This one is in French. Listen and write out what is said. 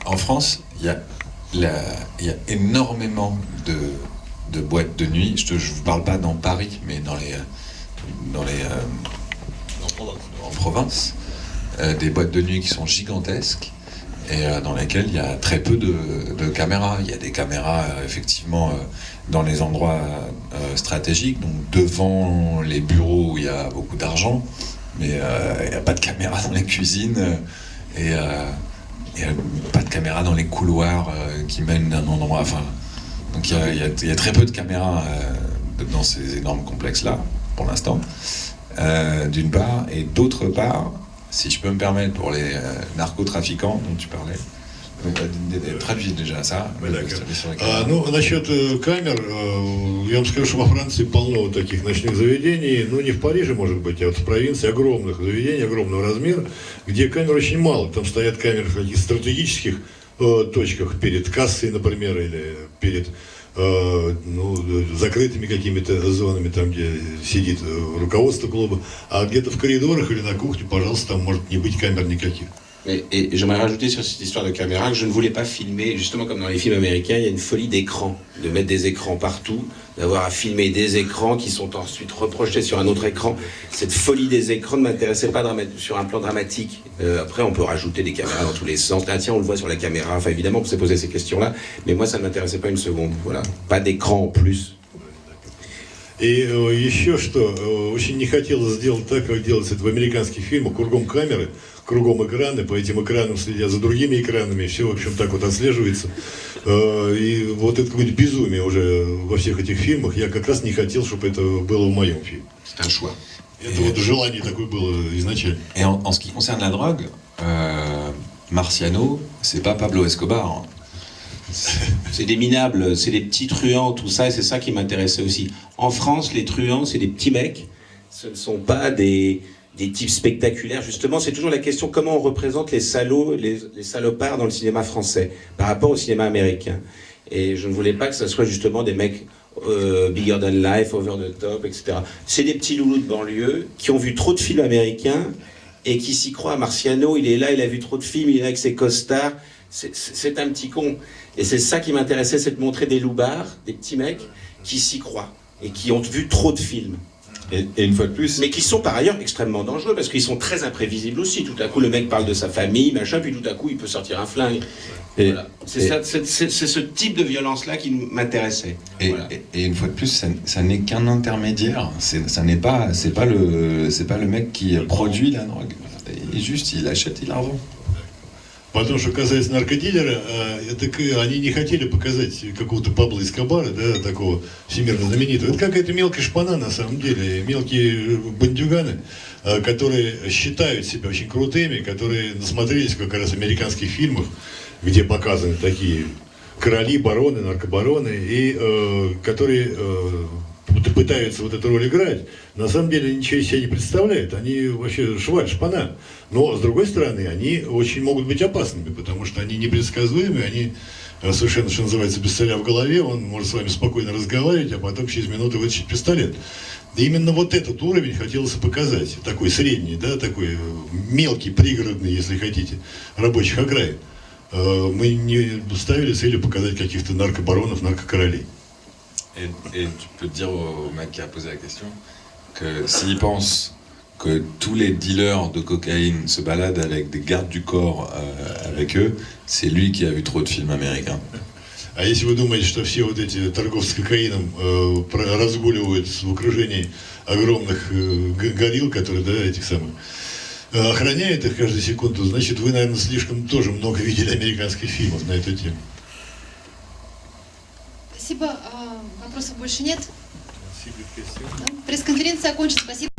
En France, il y a énormément de boîtes de nuit. Je ne vous parle pas dans Paris, mais en province, des boîtes de nuit qui sont gigantesques et dans lesquelles il y a très peu de caméras. Il y a des caméras effectivement dans les endroits stratégiques, donc devant les bureaux où il y a beaucoup d'argent, mais il n'y a pas de caméras dans les cuisines et pas de caméras dans les couloirs qui mènent d'un endroit. Enfin, donc il y a très peu de caméras dans ces énormes complexes-là, pour l'instant, d'une part, et d'autre part, si je peux me permettre, pour les narcotrafiquants dont tu parlais, traduis déjà ça. Ну, насчет камер, я вам скажу, что во Франции полно таких ночных заведений, ну не в Париже, может быть, а вот в провинции огромных заведений, огромного размера, где камер очень мало. Там стоят камеры в каких-то стратегических точках, перед кассой, например, или перед закрытыми какими-то зонами, там, где сидит руководство клуба, а где-то в коридорах или на кухне, пожалуйста, там может не быть камер никаких. Et j'aimerais rajouter sur cette histoire de caméra que je ne voulais pas filmer, justement comme dans les films américains, il y a une folie d'écran, de mettre des écrans partout, d'avoir à filmer des écrans qui sont ensuite reprojetés sur un autre écran. Cette folie des écrans ne m'intéressait pas sur un plan dramatique. Après, on peut rajouter des caméras dans tous les sens. Ah tiens, on le voit sur la caméra. Enfin, évidemment, on s'est posé ces questions-là, mais moi, ça ne m'intéressait pas une seconde. Voilà, pas d'écran en plus. И еще что, очень не хотелось сделать так, как делается это в американских фильмах, кругом камеры, кругом экраны, по этим экранам следят за другими экранами, все, в общем, так вот отслеживается. И вот это какое-то безумие уже во всех этих фильмах, я как раз не хотел, чтобы это было в моем фильме. C'est un choix. Это вот желание такое было изначально. Et en ce qui concerne la drogue, Marciano, c'est pas Pablo Escobar. C'est des minables, c'est des petits truands, tout ça, et c'est ça qui m'intéressait aussi. En France, les truands, c'est des petits mecs, ce ne sont pas des types spectaculaires. Justement, c'est toujours la question comment on représente les salauds, les salopards dans le cinéma français par rapport au cinéma américain. Et je ne voulais pas que ce soit justement des mecs bigger than life, over the top, etc. C'est des petits loulous de banlieue qui ont vu trop de films américains et qui s'y croient. Marciano, il est là, il a vu trop de films, il est là avec ses costards. C'est un petit con. Et c'est ça qui m'intéressait, c'est de montrer des loupards, des petits mecs qui s'y croient et qui ont vu trop de films. Et une fois de plus... Mais qui sont par ailleurs extrêmement dangereux parce qu'ils sont très imprévisibles aussi. Tout à coup, le mec parle de sa famille, machin, puis tout à coup, il peut sortir un flingue. Voilà. C'est ce type de violence-là qui m'intéressait. Voilà. Et une fois de plus, ça n'est qu'un intermédiaire. C'est pas le mec qui produit la drogue. Il achète, il la revend. Потому что, касается наркодилера, они не хотели показать какого-то Пабло Эскобара, да, такого всемирно знаменитого. Это какая-то мелкая шпана, на самом деле, мелкие бандюганы, которые считают себя очень крутыми, которые насмотрелись как раз в американских фильмах, где показаны такие короли, бароны, наркобароны, и которые пытаются вот эту роль играть, на самом деле ничего из себя не представляют, они вообще шпана. Но, с другой стороны, они очень могут быть опасными, потому что они непредсказуемы, они совершенно, что называется, без царя в голове, он может с вами спокойно разговаривать, а потом через минуту вытащить пистолет. И именно вот этот уровень хотелось показать, такой средний, да, такой мелкий, пригородный, если хотите, rабочих окраин. Мы не ставили целью показать каких-то наркобаронов, наркокоролей. Et tu peux dire au mec qui a posé la question que s'il pense que tous les dealers de cocaïne se baladent avec des gardes du corps avec eux, c'est lui qui a vu trop de films américains. А если вы думаете, что все вот эти торговцы кокаином разгуливают в окружении огромных горилл, которые, да, этих самых, охраняют их каждую секунду, значит, вы, наверное, слишком тоже много видели американских фильмов на эту тему. Спасибо. Вопросов больше нет. Пресс-конференция окончена. Спасибо.